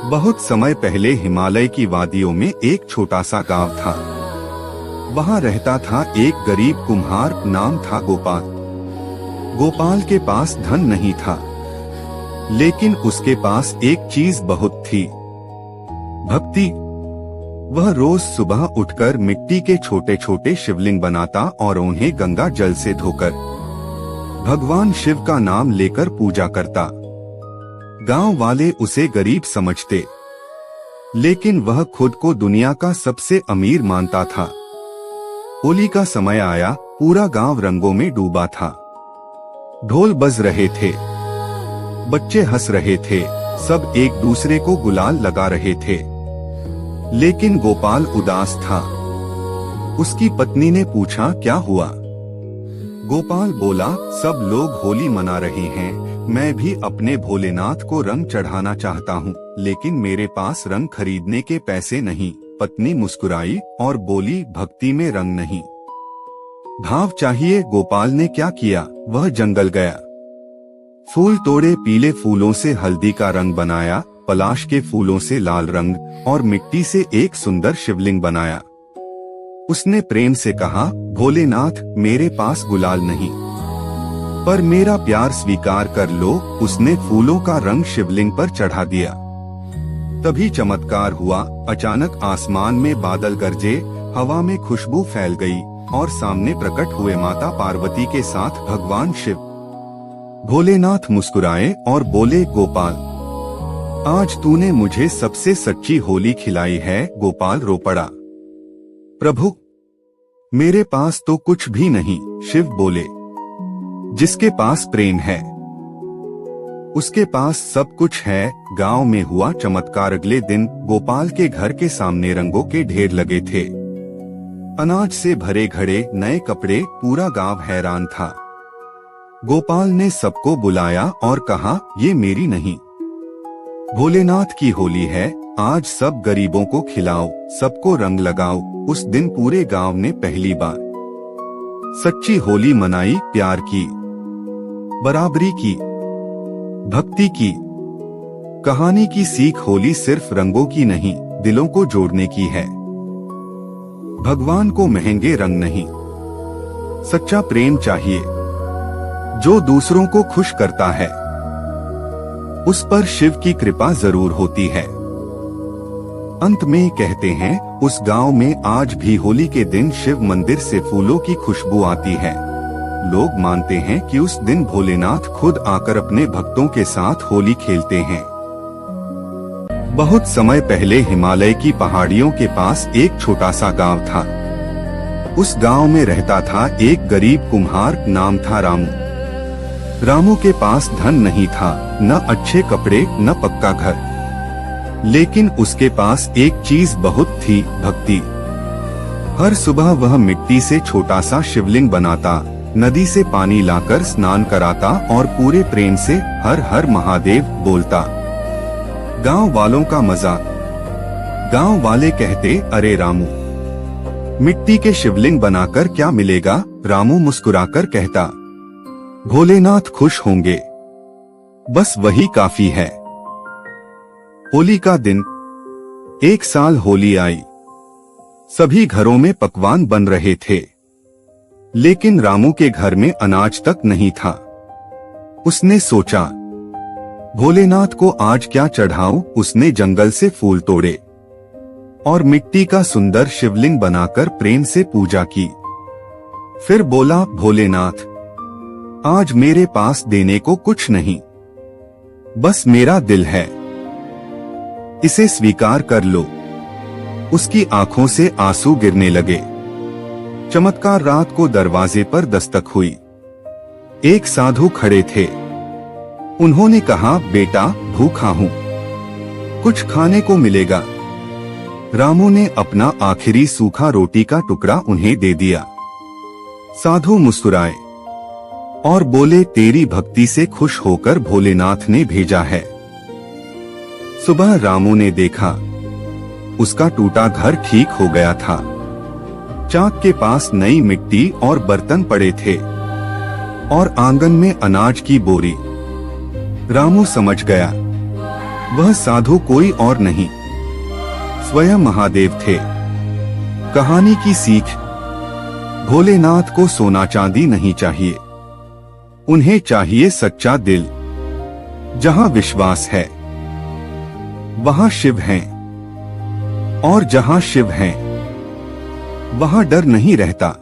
बहुत समय पहले हिमालय की वादियों में एक छोटा सा गांव था। वहां रहता था एक गरीब कुम्हार, नाम था गोपाल। गोपाल के पास धन नहीं था, लेकिन उसके पास एक चीज बहुत थी, भक्ति। वह रोज सुबह उठकर मिट्टी के छोटे छोटे शिवलिंग बनाता और उन्हें गंगा जल से धोकर भगवान शिव का नाम लेकर पूजा करता। गांव वाले उसे गरीब समझते, लेकिन वह खुद को दुनिया का सबसे अमीर मानता था। होली का समय आया, पूरा गांव रंगों में डूबा था। ढोल बज रहे थे, बच्चे हंस रहे थे, सब एक दूसरे को गुलाल लगा रहे थे। लेकिन गोपाल उदास था। उसकी पत्नी ने पूछा, क्या हुआ? गोपाल बोला, सब लोग होली मना रहे हैं, मैं भी अपने भोलेनाथ को रंग चढ़ाना चाहता हूँ, लेकिन मेरे पास रंग खरीदने के पैसे नहीं। पत्नी मुस्कुराई और बोली, भक्ति में रंग नहीं, भाव चाहिए। गोपाल ने क्या किया, वह जंगल गया, फूल तोड़े, पीले फूलों से हल्दी का रंग बनाया, पलाश के फूलों से लाल रंग और मिट्टी से एक सुंदर शिवलिंग बनाया। उसने प्रेम से कहा, भोलेनाथ, मेरे पास गुलाल नहीं, पर मेरा प्यार स्वीकार कर लो। उसने फूलों का रंग शिवलिंग पर चढ़ा दिया। तभी चमत्कार हुआ। अचानक आसमान में बादल गरजे, हवा में खुशबू फैल गई और सामने प्रकट हुए माता पार्वती के साथ भगवान शिव। भोलेनाथ मुस्कुराए और बोले, गोपाल, आज तूने मुझे सबसे सच्ची होली खिलाई है। गोपाल रो पड़ा, प्रभु, मेरे पास तो कुछ भी नहीं। शिव बोले, जिसके पास प्रेम है उसके पास सब कुछ है। गांव में हुआ चमत्कार। अगले दिन गोपाल के घर के सामने रंगों के ढेर लगे थे, अनाज से भरे घड़े, नए कपड़े। पूरा गांव हैरान था। गोपाल ने सबको बुलाया और कहा, ये मेरी नहीं, भोलेनाथ की होली है। आज सब गरीबों को खिलाओ, सबको रंग लगाओ। उस दिन पूरे गांव ने पहली बार सच्ची होली मनाई, प्यार की, बराबरी की, भक्ति की। कहानी की सीख, होली सिर्फ रंगों की नहीं, दिलों को जोड़ने की है। भगवान को महंगे रंग नहीं, सच्चा प्रेम चाहिए। जो दूसरों को खुश करता है, उस पर शिव की कृपा जरूर होती है। अंत में कहते हैं, उस गांव में आज भी होली के दिन शिव मंदिर से फूलों की खुशबू आती है। लोग मानते हैं कि उस दिन भोलेनाथ खुद आकर अपने भक्तों के साथ होली खेलते हैं। बहुत समय पहले हिमालय की पहाड़ियों के पास एक छोटा सा गांव था। उस गांव में रहता था एक गरीब कुम्हार, नाम था रामू। रामू के पास धन नहीं था, न अच्छे कपड़े, न पक्का घर, लेकिन उसके पास एक चीज बहुत थी, भक्ति। हर सुबह वह मिट्टी से छोटा सा शिवलिंग बनाता, नदी से पानी लाकर स्नान कराता और पूरे प्रेम से हर हर महादेव बोलता। गांव वालों का मजाक। गांव वाले कहते, अरे रामू, मिट्टी के शिवलिंग बनाकर क्या मिलेगा? रामू मुस्कुराकर कहता, भोलेनाथ खुश होंगे, बस वही काफी है। होली का दिन। एक साल होली आई। सभी घरों में पकवान बन रहे थे, लेकिन रामू के घर में अनाज तक नहीं था। उसने सोचा, भोलेनाथ को आज क्या चढ़ाऊं? उसने जंगल से फूल तोड़े और मिट्टी का सुंदर शिवलिंग बनाकर प्रेम से पूजा की। फिर बोला, भोलेनाथ, आज मेरे पास देने को कुछ नहीं, बस मेरा दिल है, इसे स्वीकार कर लो। उसकी आंखों से आंसू गिरने लगे। चमत्कार रात को दरवाजे पर दस्तक हुई। एक साधु खड़े थे। उन्होंने कहा, बेटा, भूखा हूं, कुछ खाने को मिलेगा? रामू ने अपना आखिरी सूखा रोटी का टुकड़ा उन्हें दे दिया। साधु मुस्कुराए और बोले, तेरी भक्ति से खुश होकर भोलेनाथ ने भेजा है। सुबह रामू ने देखा, उसका टूटा घर ठीक हो गया था। चाक के पास नई मिट्टी और बर्तन पड़े थे और आंगन में अनाज की बोरी। रामू समझ गया, वह साधु कोई और नहीं, स्वयं महादेव थे। कहानी की सीख: भोलेनाथ को सोना चांदी नहीं चाहिए, उन्हें चाहिए सच्चा दिल। जहां विश्वास है वहां शिव हैं, और जहां शिव हैं वहां डर नहीं रहता।